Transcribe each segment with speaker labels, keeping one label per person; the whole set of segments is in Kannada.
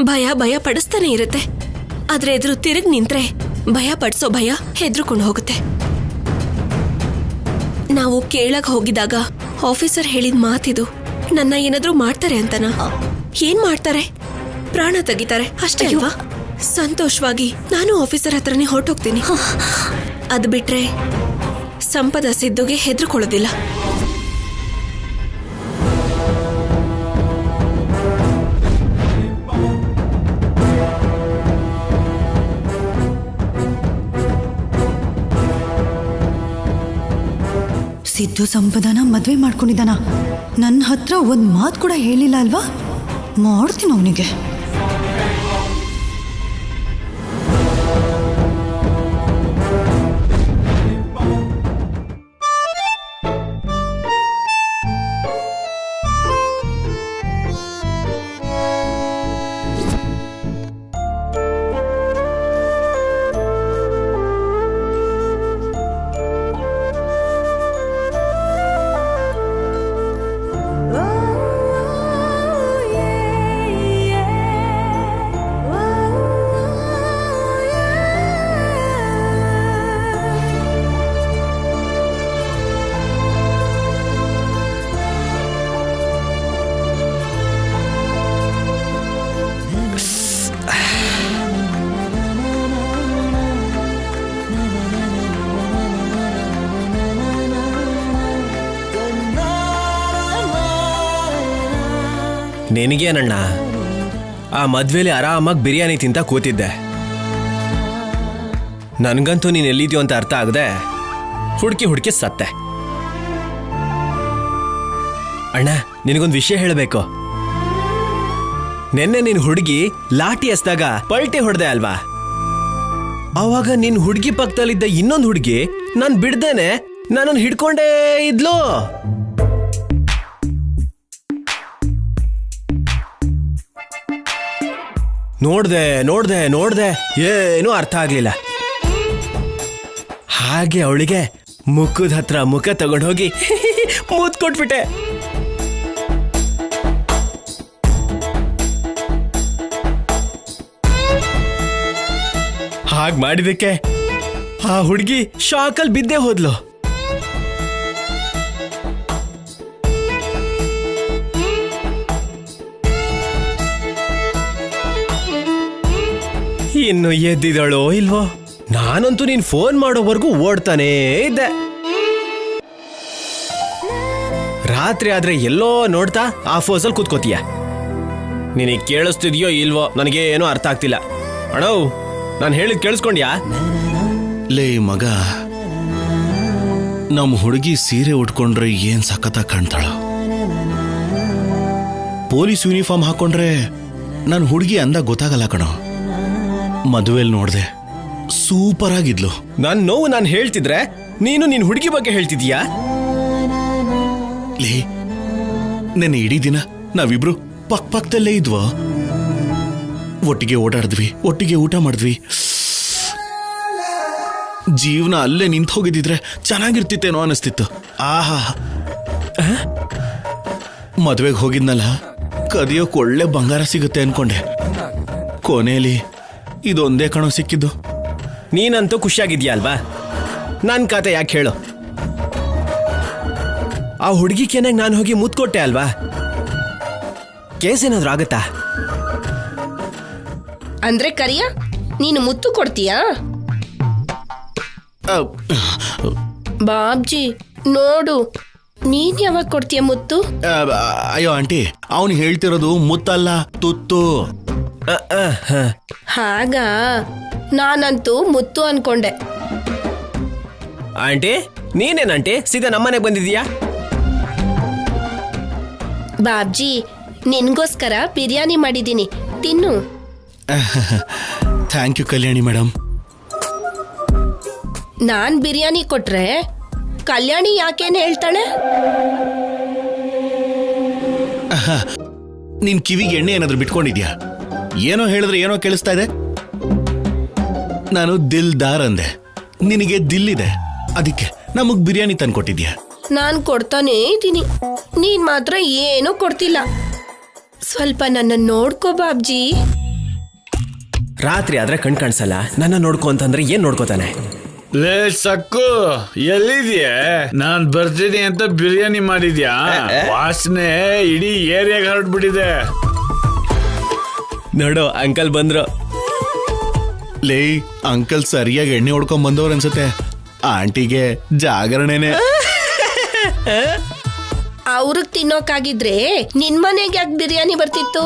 Speaker 1: ಭಯ ಭಯ ಪಡಿಸ್ತಾನೆ ಇರುತ್ತೆ. ಆದ್ರೆ ಎದುರು ತಿರುಗಿ ನಿಂತ್ರೆ ಭಯ ಪಡಿಸೋ ಭಯ ಹೆದ್ರುಕೊಂಡು ಹೋಗುತ್ತೆ. ನಾವು ಕೇಳಕ್ ಹೋಗಿದಾಗ ಆಫೀಸರ್ ಹೇಳಿದ ಮಾತಿದು. ನನ್ನ ಏನಾದ್ರೂ ಮಾಡ್ತಾರೆ ಅಂತನಾ? ಏನ್ ಮಾಡ್ತಾರೆ? ಪ್ರಾಣ ತೆಗಿತಾರೆ ಅಷ್ಟೇ ಅಲ್ವಾ? ಸಂತೋಷವಾಗಿ ನಾನು ಆಫೀಸರ್ ಹತ್ರನೇ ಹೊರಟೋಗ್ತೀನಿ. ಅದ್ ಬಿಟ್ರೆ ಸಂಪದ ಸಿದ್ದುಗೆ ಹೆದರ್ಕೊಳ್ಳೋದಿಲ್ಲ.
Speaker 2: ಸಿದ್ದು ಸಂಪದನ ಮದ್ವೆ ಮಾಡ್ಕೊಂಡಿದ್ದಾನ. ನನ್ನ ಹತ್ರ ಒಂದ್ ಮಾತು ಕೂಡ ಹೇಳಿಲ್ಲ ಅಲ್ವಾ? ಮಾಡ್ತೀನಿ ಅವನಿಗೆ.
Speaker 3: ನಿನಗೇನಣ್ಣ, ಆ ಮದ್ವೆಲಿ ಆರಾಮಾಗಿ ಬಿರಿಯಾನಿ ತಿಂತ ಕೂತಿದ್ದೆ. ನನ್ಗಂತೂ ನೀನು ಎಲ್ಲಿದ್ಯೋ ಅಂತ ಅರ್ಥ ಆಗದೆ ಹುಡುಕಿ ಸತ್ತೆ. ಅಣ್ಣ, ನಿನಗೊಂದು ವಿಷಯ ಹೇಳಬೇಕು. ನೆನ್ನೆ ನಿನ್ ಹುಡುಗಿ ಲಾಠಿ ಎಸ್ದಾಗ ಪಲ್ಟಿ ಹೊಡೆದೆ ಅಲ್ವಾ? ಆವಾಗ ನಿನ್ ಹುಡುಗಿ ಪಕ್ಕದಲ್ಲಿದ್ದ ಇನ್ನೊಂದು ಹುಡುಗಿ ನಾನು ಬಿಡ್ದೇನೆ ನನ್ನನ್ನು ಹಿಡ್ಕೊಂಡೇ ಇದ್ಲು. ನೋಡ್ದೆ ಏನೂ ಅರ್ಥ ಆಗ್ಲಿಲ್ಲ. ಹಾಗೆ ಅವಳಿಗೆ ಮುಖದ ಹತ್ರ ಮುಖ ತಗೊಂಡೋಗಿ ಮೂತ್ ಕೊಟ್ಬಿಟ್ಟೆ. ಹಾಗೆ ಮಾಡಿದಕ್ಕೆ ಆ ಹುಡುಗಿ ಶಾಕಲ್ಲಿ ಬಿದ್ದೇ ಹೋದ್ಲು. ಇನ್ನು ಎದ್ದಿದಳೋ ಇಲ್ವೋ? ನಾನಂತೂ ನೀನ್ ಫೋನ್ ಮಾಡೋವರೆಗೂ ಓಡ್ತಾನೇ ಇದ್ದೆ. ರಾತ್ರಿ ಆದ್ರೆ ಎಲ್ಲೋ ನೋಡ್ತಾ ಆ ಫೋಸಲ್ಲಿ ಕೂತ್ಕೋತೀಯ. ನಿನಗೆ ಕೇಳಿಸ್ತಿದ್ಯೋ ಇಲ್ವೋ ನನಗೆ ಏನೋ ಅರ್ಥ ಆಗ್ತಿಲ್ಲ. ಅಣ್ಣೋ, ನಾನು ಹೇಳಿದ್ ಕೇಳಿಸ್ಕೊಂಡ್ಯಾ?
Speaker 4: ಲೇ ಮಗ, ನಮ್ಮ ಹುಡುಗಿ ಸೀರೆ ಉಟ್ಕೊಂಡ್ರೆ ಏನ್ ಸಖತ್ತಾಗಿ ಕಾಣ್ತಾಳ. ಪೊಲೀಸ್ ಯೂನಿಫಾರ್ಮ್ ಹಾಕೊಂಡ್ರೆ ನನ್ನ ಹುಡುಗಿ ಅಂದ ಗೊತ್ತಾಗಲ್ಲ ಕಣೋ. ಮದುವೆಲ್ ನೋಡ್ದೆ ಸೂಪರ್ ಆಗಿದ್ಲು.
Speaker 3: ನನ್ ನೋವು ನಾನು ಹೇಳ್ತಿದ್ರೆ ನೀನು ನಿನ್ ಹುಡುಗಿ ಬಗ್ಗೆ ಹೇಳ್ತಿದ್ಯಾ?
Speaker 4: ಲೇ, ನೆನ್ನೆ ಇಡೀ ದಿನ ನಾವಿಬ್ರು ಪಕ್ಕದಲ್ಲೇ ಇದ್ವಾ. ಒಟ್ಟಿಗೆ ಓಡಾಡಿದ್ವಿ, ಒಟ್ಟಿಗೆ ಊಟ ಮಾಡಿದ್ವಿ. ಜೀವನ ಅಲ್ಲೇ ನಿಂತು ಹೋಗಿದ್ದಿದ್ರೆ ಚೆನ್ನಾಗಿರ್ತಿತ್ತೇನೋ ಅನಿಸ್ತಿತ್ತು. ಆಹಾ, ಮದ್ವೆಗೆ ಹೋಗಿದ್ನಲ್ಲ, ಕದಿಯೋಕ್ ಒಳ್ಳೆ ಬಂಗಾರ ಸಿಗುತ್ತೆ ಅನ್ಕೊಂಡೆ. ಕೊನೆಯಲ್ಲಿ ಇದೊಂದೇ ಕಣೋ ಸಿಕ್ಕಿದ್ದು.
Speaker 3: ನೀನಂತೂ ಖುಷಿಯಾಗಿದ್ಯಾ ಅಲ್ವಾ? ನನ್ನ ಕತೆ ಯಾಕೆ ಹೇಳು? ಆ ಹುಡುಗಿ ಕೆನಾಗ ನಾನು ಹೋಗಿ ಮುತ್ಕೊಟ್ಟೆ ಅಲ್ವಾ? ಕೇಸ್ ಏನಾದ್ರೂ ಆಗತ್ತಾ?
Speaker 1: ಅಂದ್ರೆ ಕರಿಯ ನೀನು ಮುತ್ತು ಕೊಡ್ತೀಯಾ? ಬಾಬ್ಜಿ ನೋಡು, ನೀನ್ ಯಾವಾಗ ಕೊಡ್ತೀಯ ಮುತ್ತು?
Speaker 4: ಅಯ್ಯೋ ಆಂಟಿ, ಅವನು ಹೇಳ್ತಿರೋದು ಮುತ್ತಲ್ಲ, ತುತ್ತು.
Speaker 1: ಹಾಗ ನಾನಂತೂ ಮುತ್ತು ಅನ್ಕೊಂಡೆ.
Speaker 3: ಆಂಟಿ, ನೀನೇನಂಟಿ ಸೀದಾ ನಮ್ಮನೆಗೆ ಬಂದಿದೀಯಾ?
Speaker 1: ಬಾಬ್ಜಿ, ನಿನ್ಗೋಸ್ಕರ ಬಿರಿಯಾನಿ ಮಾಡಿದ್ದೀನಿ, ತಿನ್ನು.
Speaker 4: Thank you Kalyani madam.
Speaker 1: ನಾನ್ ಬಿರಿಯಾನಿ ಕೊಟ್ರೆ ಕಲ್ಯಾಣಿ ಯಾಕೇನು ಹೇಳ್ತಾಳೆ?
Speaker 4: ನಿನ್ ಕಿವಿಗೆ ಎಣ್ಣೆ ಏನಾದ್ರೂ ಬಿಟ್ಕೊಂಡಿದ್ಯಾ? ಏನೋ ಹೇಳಿದ್ರೆ ಏನೋ ಕೇಳಿಸ್ತಾ ಇದೆ. ನಾನು ದಿಲ್ದಾರ್ ಅಂದೆ, ನಿನಗೆ ದಿಲ್ಲಿದೆ, ಅದಕ್ಕೆ ನಮಗ್ ಬಿರಿಯಾನಿ ತಂದ್ಕೊಟ್ಟಿದ್ಯಾ.
Speaker 1: ನಾನ್ ಕೊಡ್ತಾನೇ ಇದ್ದೀನಿ, ನೀನ್ ಮಾತ್ರ ಏನೂ ಕೊಡ್ತಿಲ್ಲ. ಸ್ವಲ್ಪ ನನ್ನ ನೋಡ್ಕೋ ಬಾಬ್ಜಿ.
Speaker 3: ರಾತ್ರಿ ಆದ್ರೆ ಕಣ್ ಕಾಣಿಸಲ್ಲ, ನನ್ನ ನೋಡ್ಕೊ ಅಂತಂದ್ರೆ ಏನ್ ನೋಡ್ಕೋತಾನೆ?
Speaker 5: ಲೇ ಸಕ್ಕು, ಎಲ್ಲಿದ್ಯಾ? ನಾನ್ ಬರ್ತೀನಿ ಅಂತ ಬಿರಿಯಾನಿ ಮಾಡಿದ್ಯಾ? ವಾಸನೆ ಇಡೀ ಏರಿಯಾಗ ಹರಡ್ಬಿಟ್ಟಿದೆ.
Speaker 3: ನೋಡು ಅಂಕಲ್ ಬಂದ್ರು.
Speaker 4: ಲೇ ಅಂಕಲ್ ಸರಿಯಾಗಿ ಎಣ್ಣೆ ಹೊಡ್ಕೊಂಡ್ ಬಂದವ್ರು ಅನ್ಸುತ್ತೆ. ಆಂಟಿಗೆ ಜಾಗರಣೆನೆ.
Speaker 1: ಅವ್ರಿಗೆ ತಿನ್ನೋಕಾಗಿದ್ರೆ ನಿನ್ ಮನೆಗೆ ಯಾಕೆ ಬಿರಿಯಾನಿ ಬರ್ತಿತ್ತು?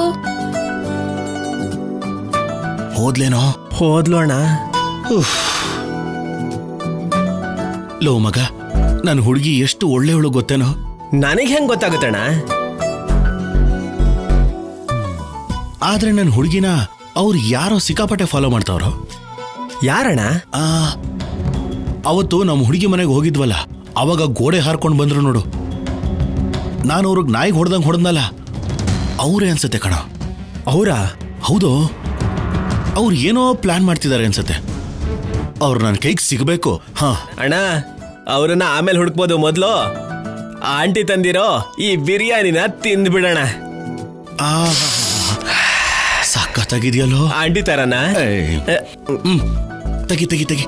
Speaker 4: ಹೋದ್ಲೇನೋ?
Speaker 3: ಹೋದ್ಲು ಅಣ್ಣ.
Speaker 4: ಲೋ ಮಗ, ನನ್ ಹುಡುಗಿ ಎಷ್ಟು ಒಳ್ಳೆಯವಳು ಗೊತ್ತೇನೋ?
Speaker 3: ನನಗೆ ಹೆಂಗ್ ಗೊತ್ತಾಗುತ್ತಣ್ಣ?
Speaker 4: ಆದ್ರೆ ನನ್ ಹುಡುಗಿನ ಅವ್ರು ಯಾರೋ ಸಿಕ್ಕಾಪಟ್ಟೆ ಫಾಲೋ ಮಾಡ್ತಾವ್ರು.
Speaker 3: ಯಾರಣ್ಣ?
Speaker 4: ಅವತ್ತು ನಮ್ಮ ಹುಡುಗಿ ಮನೆಗೆ ಹೋಗಿದ್ವಲ್ಲ, ಅವಾಗ ಗೋಡೆ ಹಾರ್ಕೊಂಡು ಬಂದ್ರು ನೋಡು. ನಾನು ಅವ್ರಿಗೆ ನಾಯಿಗೆ ಹೊಡೆದ್ನಲ್ಲ, ಅವರೇ ಅನ್ಸತ್ತೆ ಕಣ.
Speaker 3: ಅವರಾ?
Speaker 4: ಹೌದು, ಅವ್ರು ಏನೋ ಪ್ಲಾನ್ ಮಾಡ್ತಿದ್ದಾರೆ ಅನ್ಸತ್ತೆ. ಅವ್ರು ನನ್ನ ಕೈಗೆ ಸಿಗಬೇಕು. ಹಾ
Speaker 3: ಅಣ್ಣ, ಅವ್ರನ್ನ ಆಮೇಲೆ ಹುಡುಕ್ಬೋದು, ಮೊದ್ಲು ಆಂಟಿ ತಂದಿರೋ ಈ ಬಿರಿಯಾನಿನ ತಿಂದ್ಬಿಡೋಣ.
Speaker 4: ಸಖತ್ತಾಗಿದೆಯಲ್ಲೋ
Speaker 3: ಆಂಟಿ ತರನ?
Speaker 4: ತೆಗಿ ತೆಗಿ ತೆಗಿ.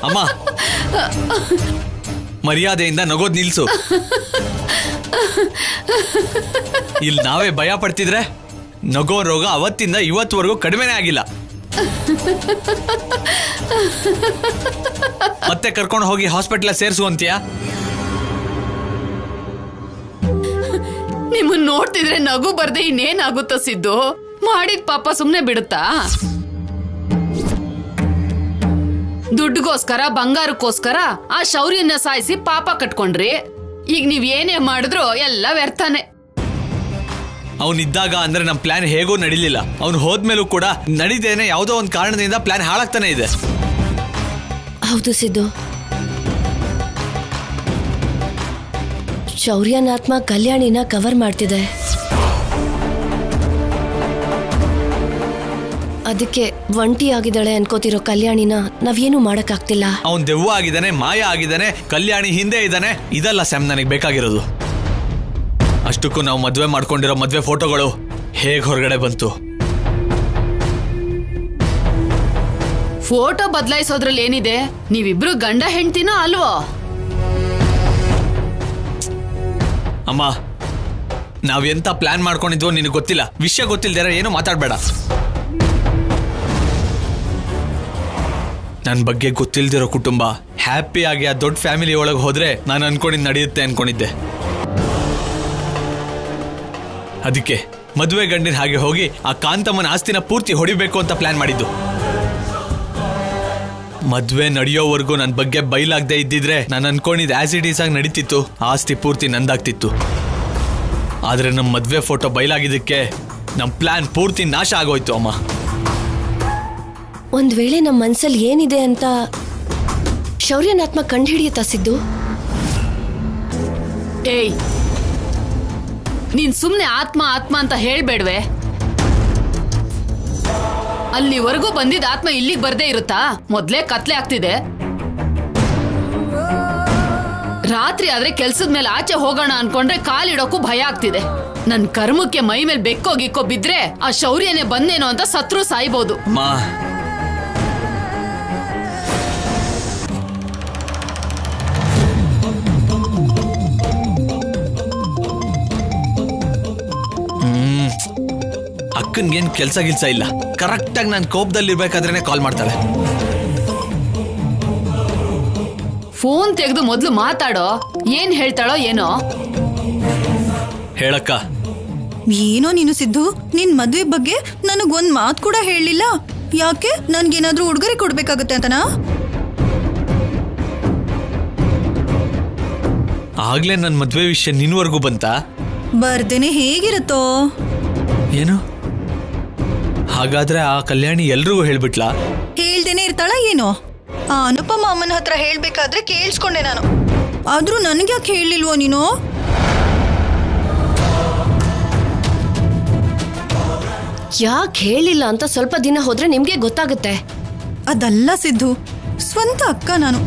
Speaker 6: ಅಮ್ಮ, ಮರ್ಯಾದೆಯಿಂದ ನಗೋದ್ ನಿಲ್ಸು. ಇಲ್ಲಿ ನಾವೇ ಭಯ ಪಡ್ತಿದ್ರೆ ನಗೋ ರೋಗ ಅವತ್ತಿಂದ ಇವತ್ತುವರೆಗೂ ಕಡಿಮೆನೇ ಆಗಿಲ್ಲ. ಮತ್ತೆ ಕರ್ಕೊಂಡು ಹೋಗಿ ಹಾಸ್ಪಿಟಲ್ ಸೇರಿಸು ಅಂತೀಯಾ?
Speaker 7: ನಿಮ್ಮನ್ನ ನೋಡ್ತಿದ್ರೆ ನಗು ಬರ್ದೆ ಇನ್ನೇನಾಗುತ್ತೋ ಸಿದ್ದು? ಮಾಡಿದ ಪಾಪ ಸುಮ್ನೆ ಬಿಡುತ್ತಾ? ದುಡ್ಡುಗೋಸ್ಕರ ಬಂಗಾರಕ್ಕೋಸ್ಕರ ಆ ಶೌರ್ಯನ ಸಾಯಿಸಿ ಪಾಪ ಕಟ್ಕೊಂಡ್ರಿ. ಈಗ ನೀವ್ ಏನೇ ಮಾಡಿದ್ರು ಎಲ್ಲ ವ್ಯರ್ಥನೆ.
Speaker 6: ಅವನಿದ್ದಾಗ ಅಂದ್ರೆ ನಮ್ ಪ್ಲಾನ್ ಹೇಗೂ ನಡೀಲಿಲ್ಲ. ಅವ್ನು ಹೋದ್ಮೇಲೂ ಕೂಡ ನಡೀದೇನೆ ಯಾವುದೋ ಒಂದು ಕಾರಣದಿಂದ ಪ್ಲಾನ್ ಹಾಳಾಗ್ತಾನೆ ಇದೆ.
Speaker 8: ಹೌದು ಸಿದ್ದು, ಶೌರ್ಯನಾತ್ಮ ಕಲ್ಯಾಣಿನ ಕವರ್ ಮಾಡ್ತಿದೆ. ಅದಕ್ಕೆ ಒಂಟಿ ಆಗಿದ್ದಾಳೆ ಅನ್ಕೋತಿರೋ ಕಲ್ಯಾಣಿನ ನಾವೇನು ಮಾಡಕ್ಕಾಗ್ತಿಲ್ಲ.
Speaker 6: ಅವನ್ ದೆವ್ವ ಆಗಿದ್ದಾನೆ, ಮಾಯ ಆಗಿದ್ದಾನೆ, ಕಲ್ಯಾಣಿ ಹಿಂದೆ ಇದ್ದಾನೆ. ಇದಲ್ಲ ಸ್ಯಾಮ್ ನನಗೆ ಬೇಕಾಗಿರೋದು. ಅಷ್ಟಕ್ಕೂ ನಾವು ಮದ್ವೆ ಮಾಡ್ಕೊಂಡಿರೋ ಮದ್ವೆ ಫೋಟೋಗಳು ಹೇಗ್ ಹೊರಗಡೆ ಬಂತು?
Speaker 7: ಫೋಟೋ ಬದಲಾಯಿಸೋದ್ರಲ್ಲಿ ಏನಿದೆ? ನೀವಿಬ್ರು ಗಂಡ ಹೆಂಡ್ತಿನೋ ಅಲ್ವೋ?
Speaker 6: ಅಮ್ಮ, ನಾವ್ ಎಂತ ಪ್ಲಾನ್ ಮಾಡ್ಕೊಂಡಿದ್ವೋ ನಿನಗೆ ಗೊತ್ತಿಲ್ಲ. ವಿಷಯ ಗೊತ್ತಿಲ್ದೇರ ಏನು ಮಾತಾಡ್ಬೇಡ. ನನ್ನ ಬಗ್ಗೆ ಗೊತ್ತಿಲ್ದಿರೋ ಕುಟುಂಬ ಹ್ಯಾಪಿ ಆಗಿ ಆ ದೊಡ್ಡ ಫ್ಯಾಮಿಲಿ ಒಳಗೆ ಹೋದ್ರೆ ನಾನು ಅನ್ಕೊಂಡಿದ್ದು ನಡೆಯುತ್ತೆ ಅನ್ಕೊಂಡಿದ್ದೆ. ಅದಕ್ಕೆ ಮದುವೆ ಗಂಡಿನ ಹಾಗೆ ಹೋಗಿ ಆ ಕಾಂತಮ್ಮನ ಆಸ್ತಿನ ಪೂರ್ತಿ ಹೊಡಿಬೇಕು ಅಂತ ಪ್ಲಾನ್ ಮಾಡಿದ್ದು. ಮದ್ವೆ ನಡೆಯೋವರೆಗೂ ನನ್ನ ಬಗ್ಗೆ ಬೈಲಾಗದೆ ಇದ್ದಿದ್ರೆ ನಾನು ಅನ್ಕೊಂಡಿದ್ದು ಆಸ್ ಇಟ್ ಈಸ್ ಆಗಿ ನಡೀತಿತ್ತು. ಆಸ್ತಿ ಪೂರ್ತಿ ನಂದಾಗ್ತಿತ್ತು. ಆದ್ರೆ ನಮ್ಮ ಮದ್ವೆ ಫೋಟೋ ಬೈಲಾಗಿದ್ದಕ್ಕೆ ನಮ್ಮ ಪ್ಲಾನ್ ಪೂರ್ತಿ ನಾಶ ಆಗೋಯ್ತು ಅಮ್ಮ.
Speaker 8: ಒಂದ್ ವೇಳೆ ನಮ್ಮ ಮನ್ಸಲ್ಲಿ ಏನಿದೆ ಅಂತ ಶೌರ್ಯನಾತ್ಮ ಕಂಡುಹಿಡಿಯುತ್ತಾ ಸಿದ್ದು?
Speaker 7: ಏಯ್, ನೀನ್ ಸುಮ್ನೆ ಆತ್ಮ ಆತ್ಮ ಅಂತ ಹೇಳ್ಬೇಡ್ವೆ. ಅಲ್ಲಿವರೆಗೂ ಬಂದಿದ್ದ ಆತ್ಮ ಇಲ್ಲಿಗೆ ಬರ್ದೇ ಇರುತ್ತಾ? ಮೊದ್ಲೇ ಕತ್ಲೆ ಆಗ್ತಿದೆ. ರಾತ್ರಿ ಆದ್ರೆ ಕೆಲ್ಸದ ಮೇಲೆ ಆಚೆ ಹೋಗೋಣ ಅನ್ಕೊಂಡ್ರೆ ಕಾಲಿಡೋಕ್ಕೂ ಭಯ ಆಗ್ತಿದೆ. ನನ್ ಕರ್ಮಕ್ಕೆ ಮೈ ಮೇಲೆ ಬೆಕ್ಕೋ ಗಿಕ್ಕೋ ಬಿದ್ರೆ ಆ ಶೌರ್ಯನೇ ಬಂದೇನೋ ಅಂತ ಸತ್ರು ಸಾಯ್ಬೋದು.
Speaker 6: ಅಕ್ಕನ್ಗೇನ್ ಕೆಲ್ಸ ಗಿಲ್ಸ ಇಲ್ಲ. ಕರೆಕ್ಟಾಗಿ ನಾನು ಕೋಪದಲ್ಲಿ ಇರ್ಬೇಕಾದ್ರೇನೆ ಕಾಲ್ ಮಾಡ್ತಾಳೆ.
Speaker 7: ಫೋನ್ ತೆಗೆದು ಮೊದ್ಲು ಮಾತಾಡೋ. ಏನ್ ಹೇಳ್ತಾಳೋ ಏನೋ.
Speaker 6: ಹೇಳಕ್ಕ.
Speaker 2: ಏನೋ ನೀನು ಸಿದ್ದು, ನಿನ್ ಮದ್ವೆ ಬಗ್ಗೆ ನನಗೊಂದ್ ಮಾತು ಕೂಡ ಹೇಳಲಿಲ್ಲ. ಯಾಕೆ? ನನ್ಗೇನಾದ್ರೂ ಉಡುಗೊರೆ ಕೊಡ್ಬೇಕಾಗತ್ತೆ ಅಂತನಾ?
Speaker 6: ಆಗ್ಲೇ ನನ್ನ ಮದ್ವೆ ವಿಷಯ ನಿನ್ವರೆಗೂ ಬಂತ?
Speaker 2: ಬರ್ದೇನೆ ಹೇಗಿರುತ್ತೋ
Speaker 6: ಏನು? ಹಾಗಾದ್ರೆ ಆ ಕಲ್ಯಾಣಿ ಎಲ್ರಿಗೂ ಹೇಳ್ಬಿಟ್ಲಾ?
Speaker 2: ಹೇಳ್ದೇನೆ ಇರ್ತಾಳ ಏನೋ? ಆ ಅನುಪಮ ಅಮ್ಮನ ಹತ್ರ ಹೇಳ್ಬೇಕಾದ್ರೆ ಕೇಳಿಸ್ಕೊಂಡೆ ನಾನು. ಆದ್ರೂ ನನ್ಗೆ ಯಾಕೆ ಹೇಳಲಿಲ್ವೋ ನೀನು?
Speaker 8: ಯಾಕೆ ಹೇಳಿಲ್ಲ ಅಂತ ಸ್ವಲ್ಪ ದಿನ ಹೋದ್ರೆ ನಿಮ್ಗೆ ಗೊತ್ತಾಗುತ್ತೆ.
Speaker 2: ಅದಲ್ಲ ಸಿದ್ದು, ಸ್ವಂತ ಅಕ್ಕ ನಾನು.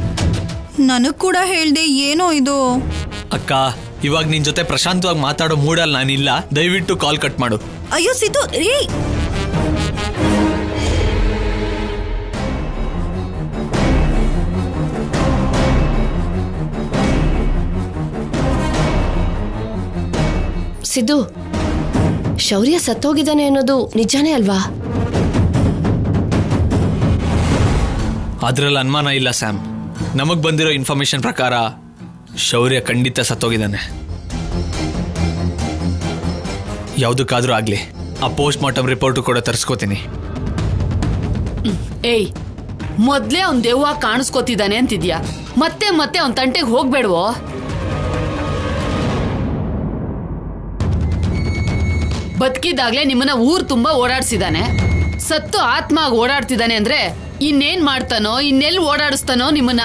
Speaker 2: ನನಗ್ ಕೂಡ ಹೇಳ್ದೆ ಏನೋ ಇದು.
Speaker 6: ಅಕ್ಕ, ಇವಾಗ ನಿನ್ ಜೊತೆ ಪ್ರಶಾಂತವಾಗಿ ಮಾತಾಡೋ ಮೂಡಲ್ಲಿ ನಾನಿಲ್ಲ. ದಯವಿಟ್ಟು ಕಾಲ್ ಕಟ್ ಮಾಡು.
Speaker 2: ಅಯ್ಯೋ ಸಿದ್ದು ರೀ,
Speaker 8: ಸಿದ್ದು, ಶೌರ್ಯ ಸತ್ತೋಗಿದ್ದಾನೆ ಅನ್ನೋದು ನಿಜಾನೇ ಅಲ್ವಾ?
Speaker 6: ಅದ್ರಲ್ಲಿ ಅನುಮಾನ ಇಲ್ಲ ಸ್ಯಾಮ್. ನಮಗ್ ಬಂದಿರೋ ಇನ್ಫಾರ್ಮೇಶನ್ ಪ್ರಕಾರ ಶೌರ್ಯ ಖಂಡಿತ ಸತ್ತೋಗಿದ್ದಾನೆ. ಯಾವುದಕ್ಕಾದ್ರೂ ಆಗ್ಲಿ ಆ ಪೋಸ್ಟ್ ಮಾರ್ಟಮ್ ರಿಪೋರ್ಟ್ ಕೂಡ ತರಿಸ್ಕೋತೀನಿ.
Speaker 7: ಏಯ್, ಮೊದ್ಲೇ ಅವ್ನ್ ದೆವ್ವ ಕಾಣಿಸ್ಕೋತಿದ್ದಾನೆ ಅಂತಿದ್ಯಾ? ಮತ್ತೆ ಮತ್ತೆ ಅವ್ನ್ ತಂಟೆಗೆ ಹೋಗ್ಬೇಡ್ವೋ? ಬದುಕಿದಾಗ್ಲೇ ನಿಮ್ಮನ್ನ ಊರ್ ತುಂಬಾ ಓಡಾಡ್ಸಿದಾನೆ. ಸತ್ತು ಆತ್ಮ ಆಗಿ ಓಡಾಡ್ತಿದ್ದಾನೆ ಅಂದ್ರೆ ಇನ್ನೇನ್ ಮಾಡ್ತಾನೋ, ಇನ್ನೆಲ್ಲಿ ಓಡಾಡಿಸ್ತಾನೋ ನಿಮ್ಮನ್ನ.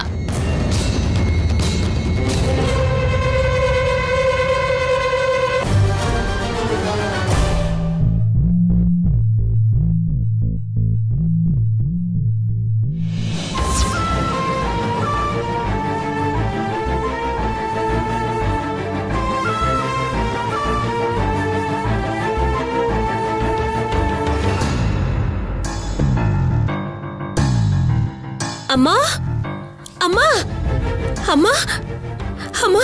Speaker 1: ಅಮ್ಮ ಅಮ್ಮ ಅಮ್ಮ ಅಮ್ಮ,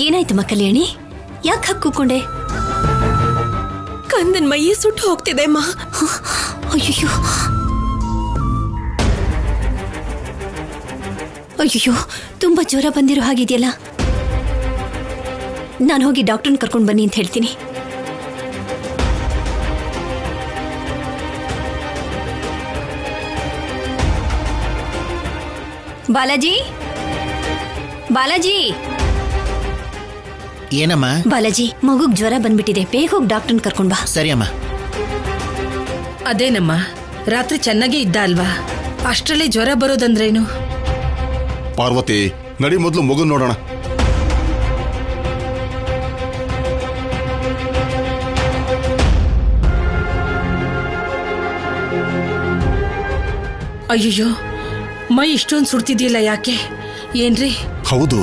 Speaker 9: ಏನಾಯ್ತಮ್ಮ ಕಲ್ಯಾಣಿ? ಯಾಕೆ ಹಕ್ಕುಕೊಂಡೆ?
Speaker 1: ಕಂದನ್ ಮೈಯೇ ಸುಟ್ಟು ಹೋಗ್ತಿದೆ ಅಮ್ಮ.
Speaker 9: ಅಯ್ಯೋ ಅಯ್ಯೋ, ತುಂಬಾ ಜ್ವರ ಬಂದಿರೋ ಹಾಗಿದೆಯಲ್ಲ. ನಾನು ಹೋಗಿ ಡಾಕ್ಟರ್ನ ಕರ್ಕೊಂಡು ಬನ್ನಿ ಅಂತ ಹೇಳ್ತೀನಿ. ಬಾಲಾಜಿ, ಬಾಲಾಜಿ,
Speaker 10: ಏನಮ್ಮ?
Speaker 9: ಬಾಲಾಜಿ, ಮಗುಗ್ ಜ್ವರ ಬಂದ್ಬಿಟ್ಟಿದೆ, ಬೇಗ ಹೋಗಿ ಡಾಕ್ಟರ್ನ ಕರ್ಕೊಂಡ್ ಬಾ.
Speaker 10: ಸರಿ ಅಮ್ಮ.
Speaker 11: ಅದೇನಮ್ಮ, ರಾತ್ರಿ ಚೆನ್ನಾಗೇ ಇದ್ದ ಅಲ್ವಾ? ಅಷ್ಟರಲ್ಲಿ ಜ್ವರ ಬರೋದಂದ್ರೇನು?
Speaker 12: ಪಾರ್ವತಿ, ನಡಿ ಮೊದಲು ಮಗನ್ ನೋಡೋಣ.
Speaker 11: ಅಯ್ಯಯ್ಯೋ, ಮೈ ಇಷ್ಟೊಂದು ಸುಡ್ತಿದ್ಯಲ್ಲ, ಯಾಕೆ? ಏನ್ರಿ?
Speaker 12: ಹೌದು,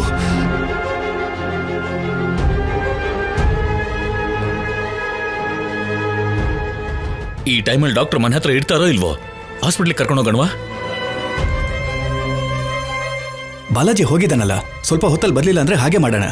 Speaker 13: ಈ ಟೈಮಲ್ಲಿ ಡಾಕ್ಟರ್ ಮನೆ ಹತ್ರ ಇರ್ತಾರೋ ಇಲ್ವೋ? ಹಾಸ್ಪಿಟ್ಲಿಗೆ ಕರ್ಕೊಂಡೋಗಣವಾ?
Speaker 14: ಬಾಲಾಜಿ ಹೋಗಿದ್ದಾನಲ್ಲ, ಸ್ವಲ್ಪ ಹೊತ್ತಲ್ಲಿ ಬರ್ಲಿಲ್ಲ ಅಂದ್ರೆ ಹಾಗೆ ಮಾಡೋಣ.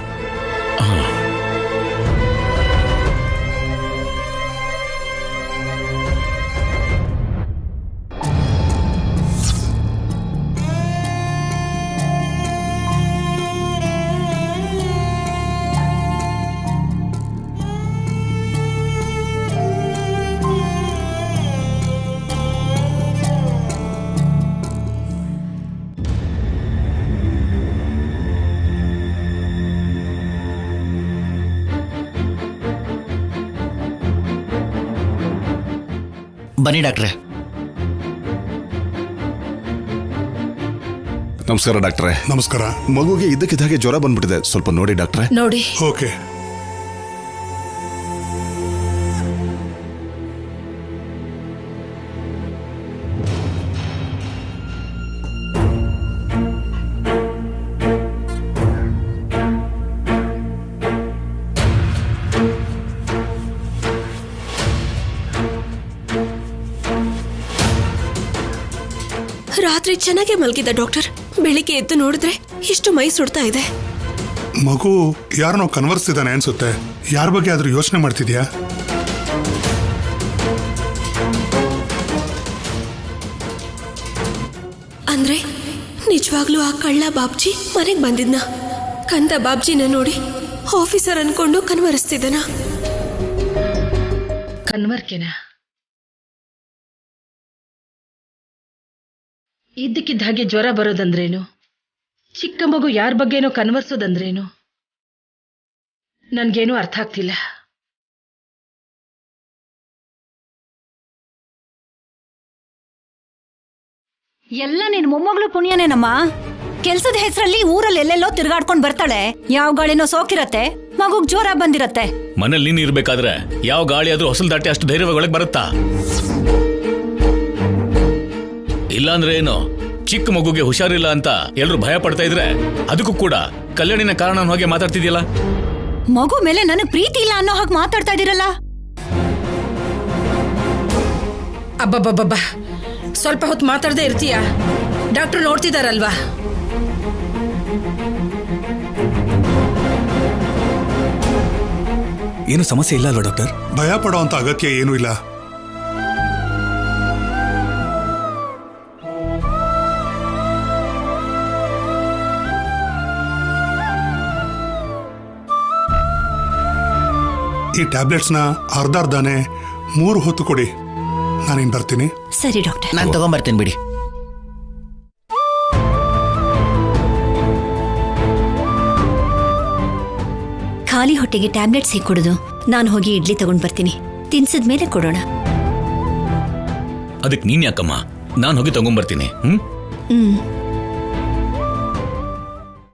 Speaker 10: ಬನ್ನಿ ಡಾಕ್ಟ್ರೆ.
Speaker 12: ನಮಸ್ಕಾರ ಡಾಕ್ಟ್ರೆ.
Speaker 15: ನಮಸ್ಕಾರ.
Speaker 12: ಮಗುಗೆ ಇದ್ದಕ್ಕಿದ್ದ ಹಾಗೆ ಜ್ವರ ಬಂದ್ಬಿಟ್ಟಿದೆ, ಸ್ವಲ್ಪ ನೋಡಿ ಡಾಕ್ಟ್ರೆ.
Speaker 11: ನೋಡಿ.
Speaker 15: ಓಕೆ.
Speaker 1: ರಾತ್ರಿ ಚೆನ್ನಾಗೆ ಮಲಗಿದ್ದ ಡಾಕ್ಟರ್, ಬೆಳಿಗ್ಗೆ ಎದ್ದು ನೋಡಿದ್ರೆ ಇಷ್ಟು ಮೈ ಸುಡ್ತಾ ಇದೆ.
Speaker 15: ಮಗು ಯಾರನ್ನೋ ಕನ್ವರ್ಸ್ತಿದ್ದಾನೆ ಅನ್ಸುತ್ತೆ. ಯಾರ ಬಗ್ಗೆ ಆದ್ರೂ ಯೋಚನೆ ಮಾಡ್ತಿದ್ಯಾ?
Speaker 1: ನಿಜವಾಗ್ಲೂ ಆ ಕಳ್ಳ ಬಾಬ್ಜಿ ಮನೆಗೆ ಬಂದಿದ್ನ? ಕಂದ ಬಾಬ್ಜಿನ ನೋಡಿ ಆಫೀಸರ್ ಅನ್ಕೊಂಡು ಕನ್ವರಿಸ್ತಿದ್ದನ?
Speaker 11: ಕನ್ವರ್ಕೆನ ಇದ್ದಕ್ಕಿದ್ದ ಹಾಗೆ ಜ್ವರ ಬರೋದಂದ್ರೇನು? ಚಿಕ್ಕ ಮಗು ಯಾರ ಬಗ್ಗೆನೋ ಕನ್ವರ್ಸೋದಂದ್ರೇನು? ನನ್ಗೇನೂ ಅರ್ಥ ಆಗ್ತಿಲ್ಲ.
Speaker 9: ಎಲ್ಲ ನಿನ್ ಮೊಮ್ಮಗಳು ಪುಣ್ಯನೇನಮ್ಮ. ಕೆಲ್ಸದ ಹೆಸರಲ್ಲಿ ಊರಲ್ಲಿ ಎಲ್ಲೆಲ್ಲೋ ತಿರ್ಗಾಡ್ಕೊಂಡ್ ಬರ್ತಾಳೆ. ಯಾವ ಗಾಳಿನೋ ಸೋಕಿರತ್ತೆ, ಮಗುಗ್ ಜ್ವರ ಬಂದಿರತ್ತೆ.
Speaker 13: ಮನೇಲಿ ನೀನ್ ಇರ್ಬೇಕಾದ್ರೆ ಯಾವ ಗಾಳಿ ಆದ್ರೂ ಹೊಸಲ್ ದಾಟಿ ಅಷ್ಟು ಧೈರ್ಯವಾಗಿ ಒಳಗೆ ಬರುತ್ತಾ? ಇಲ್ಲಾಂದ್ರೆ ಏನು, ಚಿಕ್ಕ ಮಗುಗೆ ಹುಷಾರಿಲ್ಲ ಅಂತ ಎಲ್ರು ಭಯ ಪಡ್ತಾ ಇದ್ರೆ ಅದಕ್ಕೂ ಕೂಡ ಕಲ್ಯಾಣಿನ ಕಾರಣ ಹೋಗಿ ಮಾತಾಡ್ತಿದ್ಯಲ್ಲ.
Speaker 9: ಮಗು ಮೇಲೆ ನನಗ್ ಪ್ರೀತಿ ಇಲ್ಲ ಅನ್ನೋ ಹಾಗೆ ಮಾತಾಡ್ತಾ ಇದೀರಲ್ಲ.
Speaker 11: ಅಬ್ಬಬ್ಬಬ್ಬ, ಸ್ವಲ್ಪ ಹೊತ್ತು ಮಾತಾಡದೆ ಇರ್ತೀಯಾ? ಡಾಕ್ಟರ್ ನೋಡ್ತಿದಾರಲ್ವಾ?
Speaker 14: ಏನು ಸಮಸ್ಯೆ ಇಲ್ಲ ಅಲ್ವಾ ಡಾಕ್ಟರ್?
Speaker 12: ಭಯ ಪಡೋ ಅಂತ ಅಗತ್ಯ ಏನೂ ಇಲ್ಲ. ಈ ಟ್ಯಾಬ್ಲೆಟ್ಸ್ನ ಅರ್ಧನೇ 3 ಹೊತ್ತು ಕೊಡಿ. ನಾನೇನು ಬರ್ತೀನಿ.
Speaker 9: ಸರಿ ಡಾಕ್ಟರ್.
Speaker 10: ನಾನು ತಗೊಂಬರ್ತೀನಿ ಬಿಡಿ.
Speaker 9: ಖಾಲಿ ಹೊಟ್ಟೆಗೆ ಟ್ಯಾಬ್ಲೆಟ್ಸ್ ಹೇಗೆ ಕೊಡೋದು? ನಾನು ಹೋಗಿ ಇಡ್ಲಿ ತಗೊಂಡ್ ಬರ್ತೀನಿ, ತಿನ್ಸಿದ್ಮೇಲೆ ಕೊಡೋಣ.
Speaker 13: ಅದಕ್ಕೆ ನೀನ್ ಯಾಕಮ್ಮ? ನಾನು ಹೋಗಿ ತಗೊಂಡ್ಬರ್ತೀನಿ.
Speaker 9: ಹ್ಮ್